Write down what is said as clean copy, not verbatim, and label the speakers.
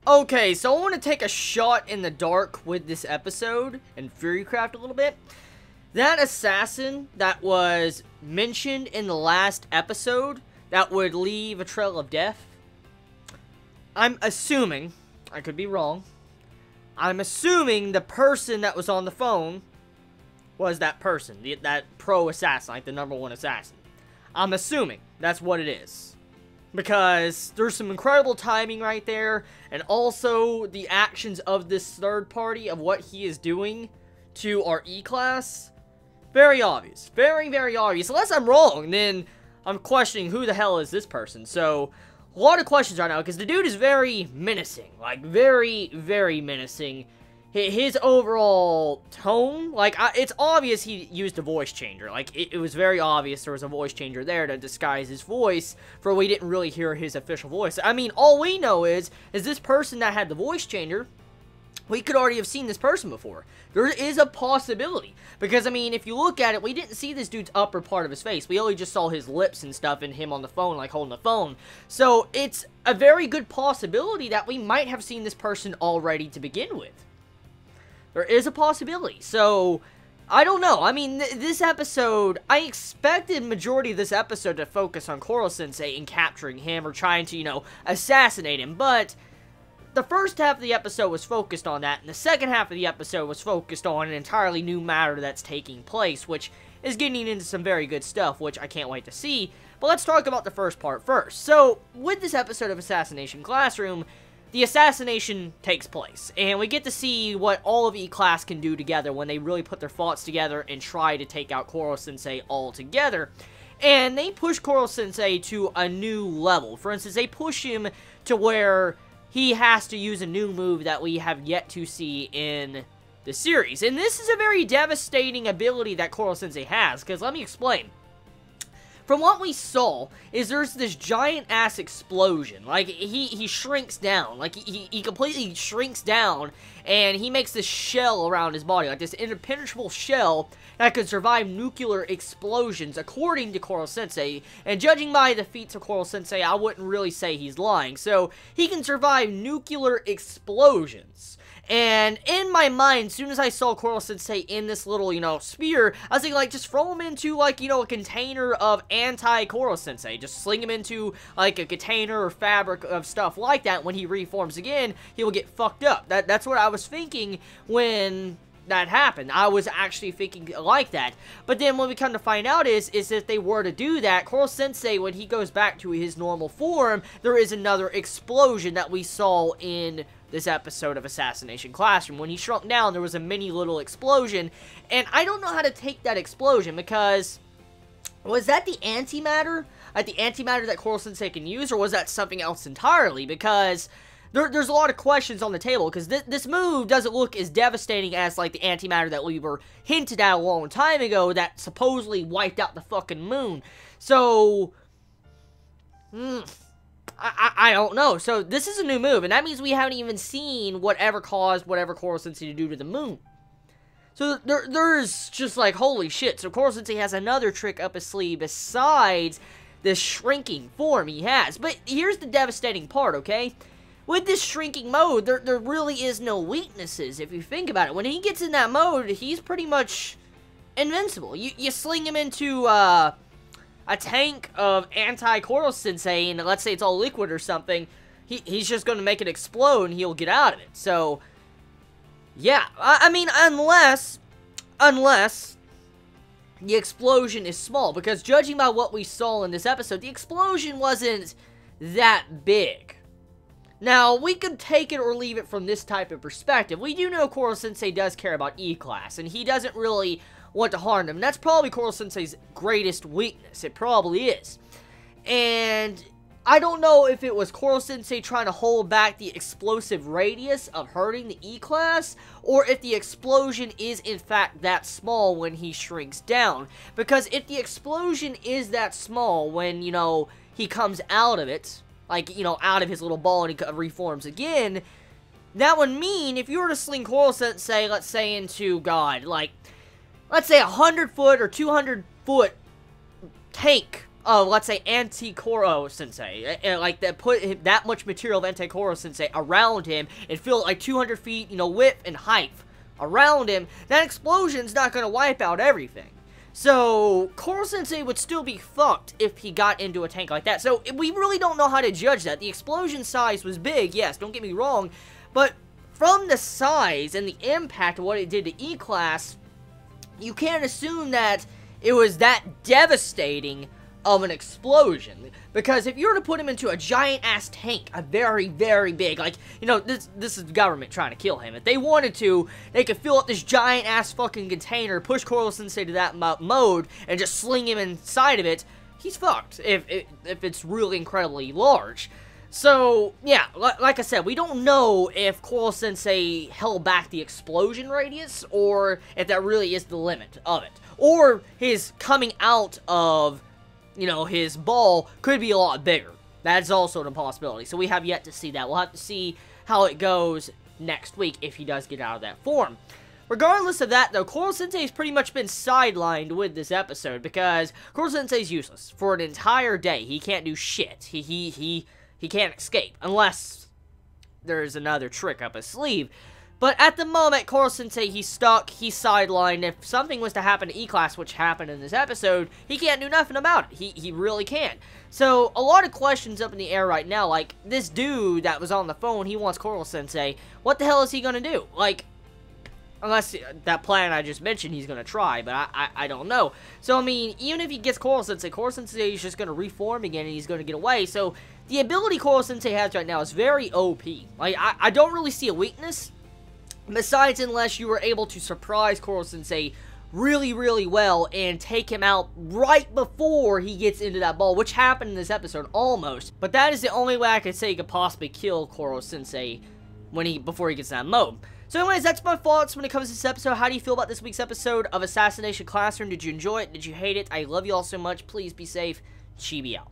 Speaker 1: Okay, so I want to take a shot in the dark with this episode and Furycraft a little bit. That assassin that was mentioned in the last episode that would leave a trail of death, I'm assuming, I could be wrong, I'm assuming the person that was on the phone was that person, that pro-assassin, like the #1 assassin. I'm assuming that's what it is. Because there's some incredible timing right there, and also the actions of this third party of what he is doing to our E-Class. Very obvious. Very, very obvious. Unless I'm wrong, then I'm questioning who the hell is this person. So, a lot of questions right now, because the dude is very menacing. Like, very, very menacing. His overall tone, like, it's obvious he used a voice changer. Like, it was very obvious there was a voice changer there to disguise his voice, for we didn't really hear his official voice. I mean, all we know is this person that had the voice changer, we could already have seen this person before. There is a possibility. Because, I mean, if you look at it, we didn't see this dude's upper part of his face. We only just saw his lips and stuff and him on the phone, like holding the phone. So, it's a very good possibility that we might have seen this person already to begin with. There is a possibility. So, I don't know. I mean, this episode, I expected majority of this episode to focus on Koro-Sensei and capturing him or trying to, you know, assassinate him. But the first half of the episode was focused on that, and the second half of the episode was focused on an entirely new matter that's taking place, which is getting into some very good stuff, which I can't wait to see. But let's talk about the first part first. So, with this episode of Assassination Classroom, the assassination takes place, and we get to see what all of E-Class can do together when they really put their thoughts together and try to take out Koro-Sensei altogether. And they push Koro-Sensei to a new level. For instance, they push him to where he has to use a new move that we have yet to see in the series. And this is a very devastating ability that Koro-Sensei has, because let me explain. From what we saw, is there's this giant-ass explosion. Like, he shrinks down. Like, he completely shrinks down, and he makes this shell around his body. Like, this impenetrable shell that could survive nuclear explosions, according to Koro-Sensei. And judging by the feats of Koro-Sensei, I wouldn't really say he's lying. So, he can survive nuclear explosions. And in my mind, as soon as I saw Koro-Sensei in this little, you know, sphere, I was thinking, like, just throw him into, like, you know, a container of anti-Koro-Sensei. Just sling him into, like, a container or fabric of stuff like that. When he reforms again, he will get fucked up. That's what I was thinking when that happened. I was actually thinking like that. But then what we come to find out is if they were to do that, Koro-Sensei, when he goes back to his normal form, there is another explosion that we saw in this episode of Assassination Classroom. When he shrunk down, there was a mini little explosion, and I don't know how to take that explosion, because was that the antimatter? Like the antimatter that Koro-Sensei can use, or was that something else entirely? Because there's a lot of questions on the table, because this move doesn't look as devastating as, like, the antimatter that we were hinted at a long time ago that supposedly wiped out the fucking moon. So, I don't know. So, this is a new move, and that means we haven't even seen whatever caused whatever Koro-Sensei to do to the moon. So, there's just like, holy shit. So, Koro-Sensei has another trick up his sleeve besides this shrinking form he has. But here's the devastating part, okay? With this shrinking mode, there really is no weaknesses, if you think about it. When he gets in that mode, he's pretty much invincible. You sling him into, a tank of anti-Koro-Sensei, and let's say it's all liquid or something, he's just going to make it explode, and he'll get out of it. So, yeah, I mean, unless the explosion is small, because judging by what we saw in this episode, the explosion wasn't that big. Now, we could take it or leave it from this type of perspective. We do know Koro-Sensei does care about E-Class, and he doesn't really want to harm them. That's probably Koro-Sensei's greatest weakness. It probably is. And I don't know if it was Koro-Sensei trying to hold back the explosive radius of hurting the E-Class, or if the explosion is in fact that small when he shrinks down. Because if the explosion is that small when, you know, he comes out of it, like, you know, out of his little ball and he reforms again, that would mean if you were to sling Koro-Sensei, let's say, into, God, like, let's say 100-foot or 200-foot tank let's say, anti-Koro-Sensei. Like, that put that much material of anti-Koro-Sensei around him and fill it like 200 feet, you know, width and height around him, that explosion's not gonna wipe out everything. So, Koro-Sensei would still be fucked if he got into a tank like that. So, we really don't know how to judge that. The explosion size was big, yes, don't get me wrong, but from the size and the impact of what it did to E-Class, you can't assume that it was that devastating of an explosion. Because if you were to put him into a giant-ass tank, a very, very big, like, you know, this is the government trying to kill him. If they wanted to, they could fill up this giant-ass fucking container, push Koro-Sensei to that mode, and just sling him inside of it. He's fucked if it's really incredibly large. So, yeah, like I said, we don't know if Koro-Sensei held back the explosion radius, or if that really is the limit of it. Or his coming out of, you know, his ball could be a lot bigger. That's also a possibility. So we have yet to see that. We'll have to see how it goes next week if he does get out of that form. Regardless of that, though, Koro-Sensei has pretty much been sidelined with this episode because Koro-Sensei is useless for an entire day. He can't do shit. He can't escape unless there's another trick up his sleeve. But at the moment, Koro-Sensei, he's stuck, he's sidelined. If something was to happen to E-Class, which happened in this episode, he can't do nothing about it. He really can't. So, a lot of questions up in the air right now, like, this dude that was on the phone, he wants Koro-Sensei. What the hell is he gonna do? Like, unless that plan I just mentioned he's gonna try, but I don't know. So, I mean, even if he gets Koro-Sensei, Koro-Sensei is just gonna reform again and he's gonna get away. So, the ability Koro-Sensei has right now is very OP. Like, I don't really see a weakness. Besides, unless you were able to surprise Koro-Sensei really, really well and take him out right before he gets into that ball, which happened in this episode, almost. But that is the only way I could say you could possibly kill Koro-Sensei before he gets in that mode. So anyways, that's my thoughts when it comes to this episode. How do you feel about this week's episode of Assassination Classroom? Did you enjoy it? Did you hate it? I love you all so much. Please be safe. Chibi out.